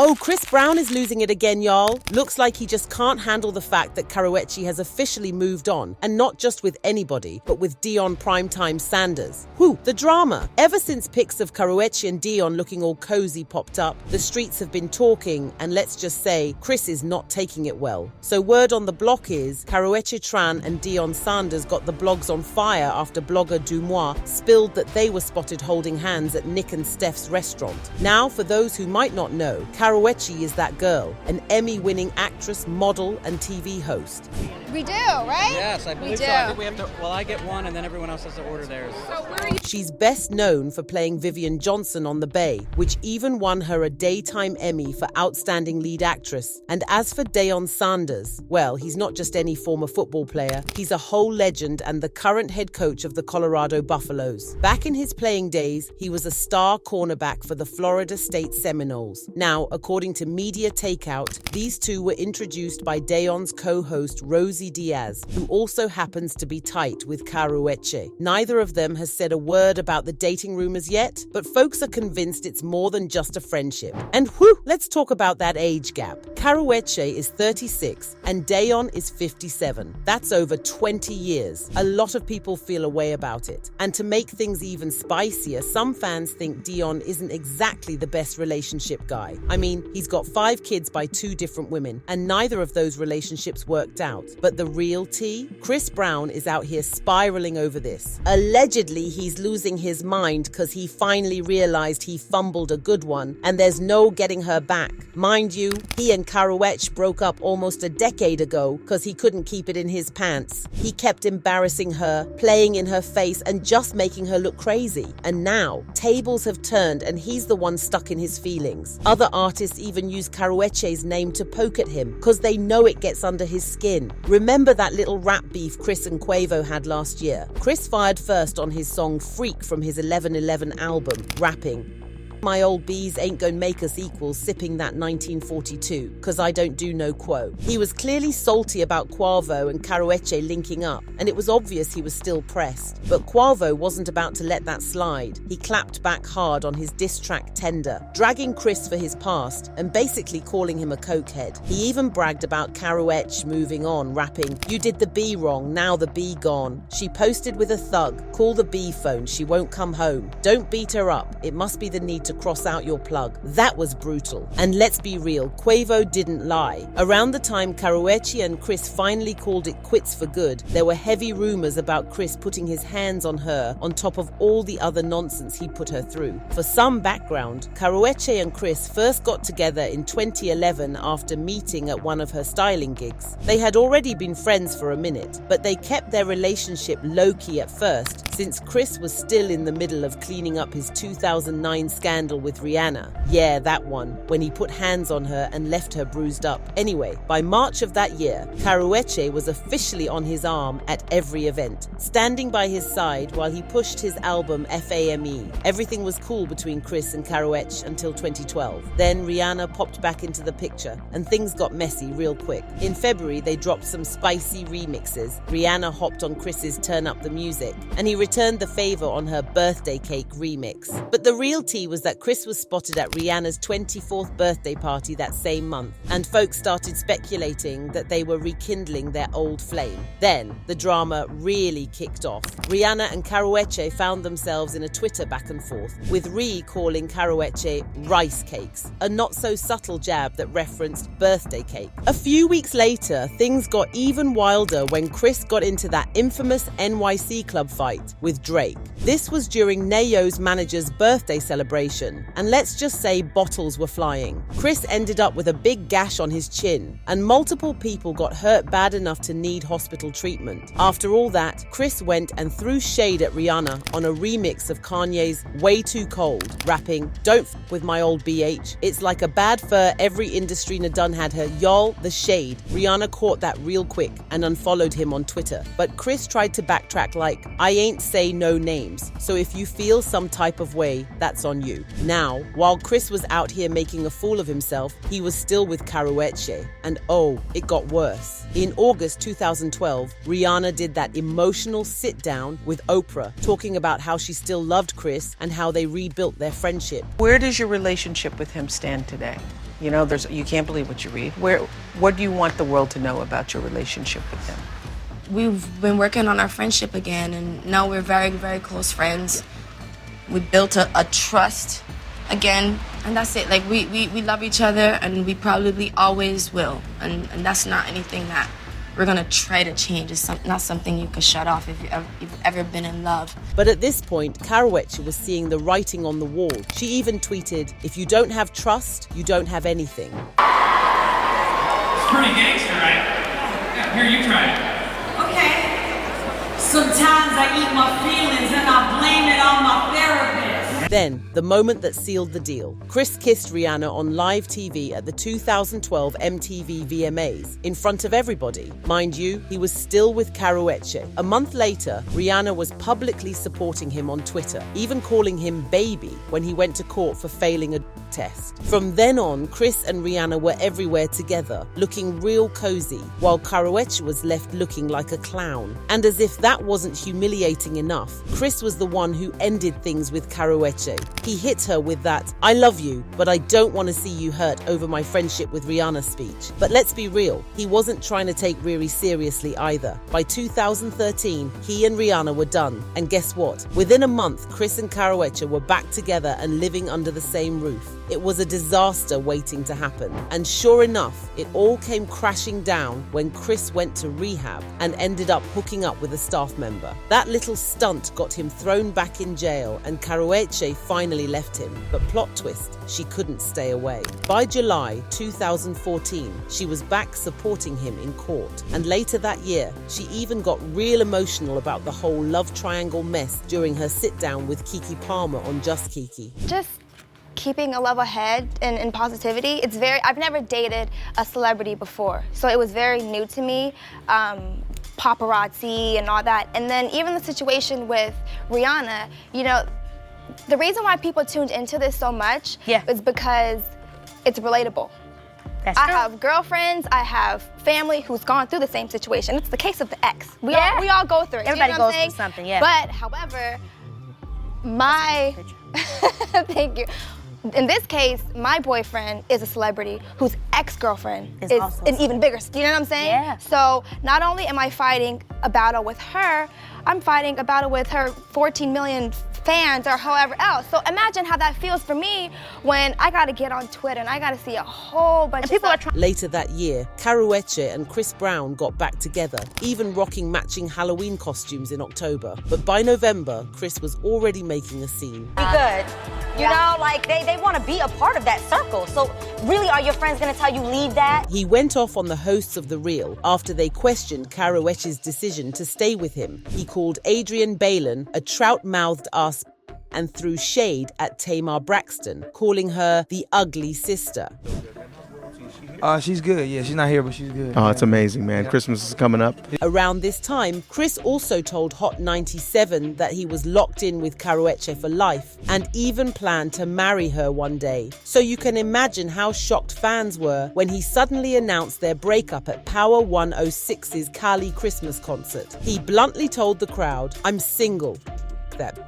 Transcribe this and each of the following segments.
Oh, Chris Brown is losing it again, y'all. Looks like he just can't handle the fact that Karrueche has officially moved on, and not just with anybody, but with Deion Prime Time Sanders. Whew, the drama. Ever since pics of Karrueche and Deion looking all cozy popped up, the streets have been talking, and let's just say, Chris is not taking it well. So word on the block is, Karrueche, Tran and Deion Sanders got the blogs on fire after blogger Deux Moi spilled that they were spotted holding hands at Nick and Steph's restaurant. Now, for those who might not know, Karrueche is that girl, an Emmy-winning actress, model, and TV host. We do, right? Yes, I believe so. I think we have to, I get one and then everyone else has to order theirs. So where are you? She's best known for playing Vivian Johnson on The Bay, which even won her a Daytime Emmy for Outstanding Lead Actress. And as for Deion Sanders, well, he's not just any former football player, he's a whole legend and the current head coach of the Colorado Buffaloes. Back in his playing days, he was a star cornerback for the Florida State Seminoles. Now, according to Media Takeout, these two were introduced by Deion's co-host Rosie Diaz, who also happens to be tight with Karrueche. Neither of them has said a word about the dating rumors yet, but folks are convinced it's more than just a friendship. And whew, let's talk about that age gap. Karrueche is 36 and Deion is 57. That's over 20 years. A lot of people feel a way about it. And to make things even spicier, some fans think Deion isn't exactly the best relationship guy. I mean, he's got 5 kids by 2 different women, and neither of those relationships worked out. But the real tea? Chris Brown is out here spiraling over this. Allegedly, he's losing his mind because he finally realized he fumbled a good one, and there's no getting her back. Mind you, he and Karrueche broke up almost a decade ago because he couldn't keep it in his pants. He kept embarrassing her, playing in her face, and just making her look crazy. And now, tables have turned and he's the one stuck in his feelings. Other artists even use Karrueche's name to poke at him because they know it gets under his skin. Remember that little rap beef Chris and Quavo had last year? Chris fired first on his song Freak from his 11/11 album, rapping, "My old bees ain't gonna make us equals, sipping that 1942, cause I don't do no quo." He was clearly salty about Quavo and Karrueche linking up, and it was obvious he was still pressed. But Quavo wasn't about to let that slide. He clapped back hard on his diss track Tender, dragging Chris for his past and basically calling him a cokehead. He even bragged about Karrueche moving on, rapping, "You did the B wrong, now the B gone. She posted with a thug, call the B phone, she won't come home. Don't beat her up, it must be the need to cross out your plug." That was brutal. And let's be real, Quavo didn't lie. Around the time Karrueche and Chris finally called it quits for good, there were heavy rumors about Chris putting his hands on her on top of all the other nonsense he put her through. For some background, Karrueche and Chris first got together in 2011 after meeting at one of her styling gigs. They had already been friends for a minute, but they kept their relationship low-key at first, since Chris was still in the middle of cleaning up his 2009 scandal with Rihanna. Yeah, that one, when he put hands on her and left her bruised up. Anyway, by March of that year, Karrueche was officially on his arm at every event, standing by his side while he pushed his album FAME. Everything was cool between Chris and Karrueche until 2012. Then Rihanna popped back into the picture, and things got messy real quick. In February, they dropped some spicy remixes. Rihanna hopped on Chris's Turn Up the Music, and he returned the favor on her Birthday Cake remix. But the real tea was that Chris was spotted at Rihanna's 24th birthday party that same month, and folks started speculating that they were rekindling their old flame. Then, the drama really kicked off. Rihanna and Karrueche found themselves in a Twitter back and forth, with Ree calling Karrueche rice cakes, a not-so-subtle jab that referenced birthday cake. A few weeks later, things got even wilder when Chris got into that infamous NYC club fight with Drake. This was during Nayo's manager's birthday celebration, and let's just say bottles were flying. Chris ended up with a big gash on his chin, and multiple people got hurt bad enough to need hospital treatment. After all that, Chris went and threw shade at Rihanna on a remix of Kanye's Way Too Cold, rapping, "Don't f with my old BH. It's like a bad fur every industry done had her, y'all, the shade." Rihanna caught that real quick and unfollowed him on Twitter. But Chris tried to backtrack like, "I ain't say no names, so if you feel some type of way, that's on you." Now, while Chris was out here making a fool of himself, he was still with Karrueche. And oh, it got worse. In August 2012, Rihanna did that emotional sit-down with Oprah, talking about how she still loved Chris and how they rebuilt their friendship. Where does your relationship with him stand today? You know, you can't believe what you read. What do you want the world to know about your relationship with him? We've been working on our friendship again, and now we're very, very close friends. We built a trust again, and that's it. Like, we love each other, and we probably always will. And that's not anything that we're gonna try to change. It's not something you can shut off if you've ever been in love. But at this point, Karrueche was seeing the writing on the wall. She even tweeted, "If you don't have trust, you don't have anything." It's pretty gangster, right? Yeah, here, you try it. Okay. Sometimes I eat my feelings and I blame it on my therapist. Then, the moment that sealed the deal. Chris kissed Rihanna on live TV at the 2012 MTV VMAs in front of everybody. Mind you, he was still with Karrueche. A month later, Rihanna was publicly supporting him on Twitter, even calling him baby when he went to court for failing a test. From then on, Chris and Rihanna were everywhere together, looking real cozy, while Karrueche was left looking like a clown. And as if that wasn't humiliating enough, Chris was the one who ended things with Karrueche. He hit her with that, "I love you, but I don't want to see you hurt over my friendship with Rihanna" speech. But let's be real, he wasn't trying to take Riri seriously either. By 2013, he and Rihanna were done. And guess what? Within a month, Chris and Karrueche were back together and living under the same roof. It was a disaster waiting to happen. And sure enough, it all came crashing down when Chris went to rehab and ended up hooking up with a staff member. That little stunt got him thrown back in jail, and Karrueche finally left him. But plot twist, she couldn't stay away. By July 2014, she was back supporting him in court. And later that year, she even got real emotional about the whole love triangle mess during her sit-down with Keke Palmer on Just Keke. Just keeping a level head and positivity. I've never dated a celebrity before, so it was very new to me. Paparazzi and all that. And then even the situation with Rihanna, you know, the reason why people tuned into this so much is because it's relatable. That's true. I have girlfriends, I have family who's gone through the same situation. It's the case of the ex. We all go through it. Everybody you know goes through something, yeah. But, however, thank you. In this case, my boyfriend is a celebrity whose ex-girlfriend is an even bigger, you know what I'm saying? Yeah. So not only am I fighting a battle with her, I'm fighting a battle with her 14 million fans or however else. So imagine how that feels for me when I gotta get on Twitter and I gotta see a whole bunch of people stuff. Later that year, Karrueche and Chris Brown got back together, even rocking matching Halloween costumes in October. But by November, Chris was already making a scene. Be good. You know, like they want to be a part of that circle. So really, are your friends going to tell you leave that? He went off on the hosts of The Real after they questioned Karrueche's decision to stay with him. He called Adrian Balin a trout-mouthed ass and threw shade at Tamar Braxton, calling her the ugly sister. She's good. Yeah, she's not here, but she's good. Oh, it's amazing, man. Christmas is coming up. Around this time, Chris also told Hot 97 that he was locked in with Karrueche for life and even planned to marry her one day. So you can imagine how shocked fans were when he suddenly announced their breakup at Power 106's Cali Christmas concert. He bluntly told the crowd, "I'm single." That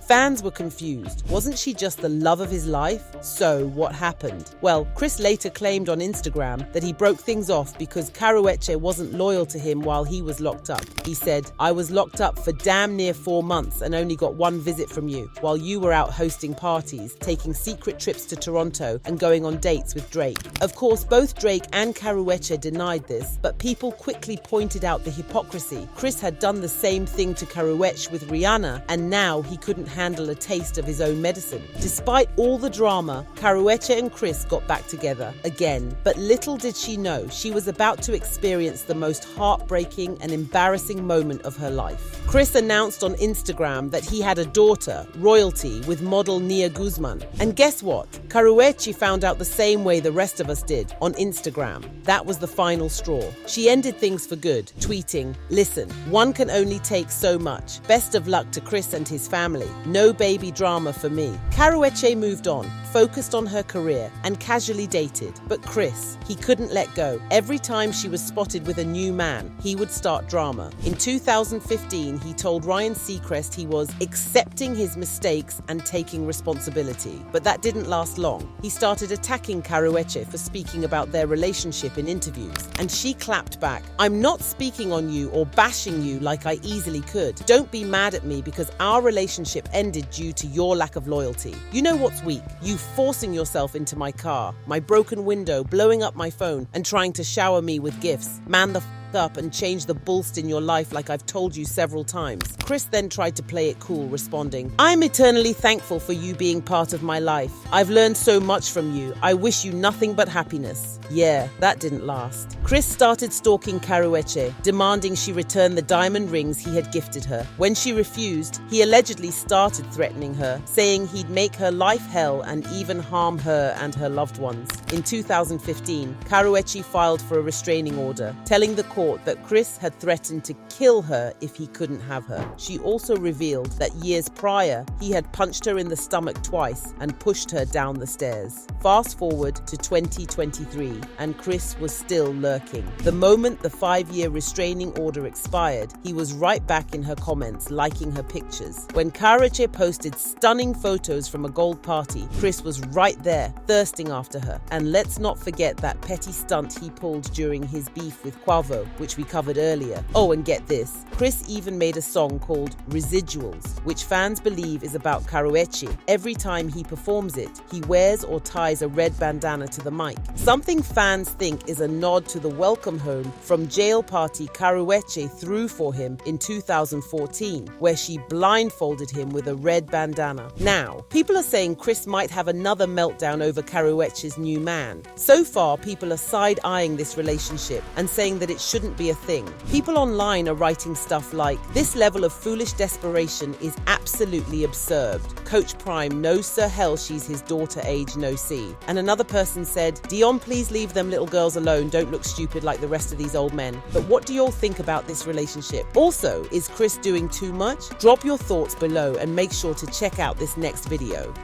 fans were confused. Wasn't she just the love of his life? So what happened? Well, Chris later claimed on Instagram that he broke things off because Karrueche wasn't loyal to him while he was locked up. He said, "I was locked up for damn near 4 months and only got one visit from you while you were out hosting parties, taking secret trips to Toronto and going on dates with Drake." Of course, both Drake and Karrueche denied this, but people quickly pointed out the hypocrisy. Chris had done the same thing to Karrueche with Rihanna, and now he couldn't handle a taste of his own medicine. Despite all the drama, Karrueche and Chris got back together again. But little did she know, she was about to experience the most heartbreaking and embarrassing moment of her life. Chris announced on Instagram that he had a daughter, Royalty, with model Nia Guzman. And guess what? Karrueche found out the same way the rest of us did, on Instagram. That was the final straw. She ended things for good, tweeting, "Listen, one can only take so much. Best of luck to Chris and his family. No baby drama for me. Karrueche moved on, focused on her career, and casually dated. But Chris, he couldn't let go. Every time she was spotted with a new man, he would start drama. In 2015, he told Ryan Seacrest he was accepting his mistakes and taking responsibility. But that didn't last long. He started attacking Karrueche for speaking about their relationship in interviews. And she clapped back. I'm not speaking on you or bashing you like I easily could. Don't be mad at me because our relationship ended due to your lack of loyalty. You know what's weak? You forcing yourself into my car, my broken window, blowing up my phone, and trying to shower me with gifts. Man the up and change the bullst in your life like I've told you several times. Chris then tried to play it cool, responding, I'm eternally thankful for you being part of my life. I've learned so much from you. I wish you nothing but happiness. Yeah, that didn't last. Chris started stalking Karrueche, demanding she return the diamond rings he had gifted her. When she refused, he allegedly started threatening her, saying he'd make her life hell and even harm her and her loved ones. In 2015, Karrueche filed for a restraining order, telling the court that Chris had threatened to kill her if he couldn't have her. She also revealed that years prior, he had punched her in the stomach twice and pushed her down the stairs. Fast forward to 2023, and Chris was still lurking. The moment the 5-year restraining order expired, he was right back in her comments, liking her pictures. When Karrueche posted stunning photos from a gold party, Chris was right there, thirsting after her. And let's not forget that petty stunt he pulled during his beef with Quavo, which we covered earlier. Oh, and get this, Chris even made a song called Residuals, which fans believe is about Karrueche. Every time he performs it, he wears or ties a red bandana to the mic. Something fans think is a nod to the welcome home from jail party Karrueche threw for him in 2014, where she blindfolded him with a red bandana. Now, people are saying Chris might have another meltdown over Karrueche's new man. So far, people are side-eyeing this relationship and saying that it shouldn't be a thing. People online are writing stuff like, this level of foolish desperation is absolutely absurd. Coach Prime knows Sir Hell she's his daughter age no see. And another person said, Deion, please leave them little girls alone, don't look stupid like the rest of these old men. But what do you all think about this relationship? Also, is Chris doing too much? Drop your thoughts below and make sure to check out this next video.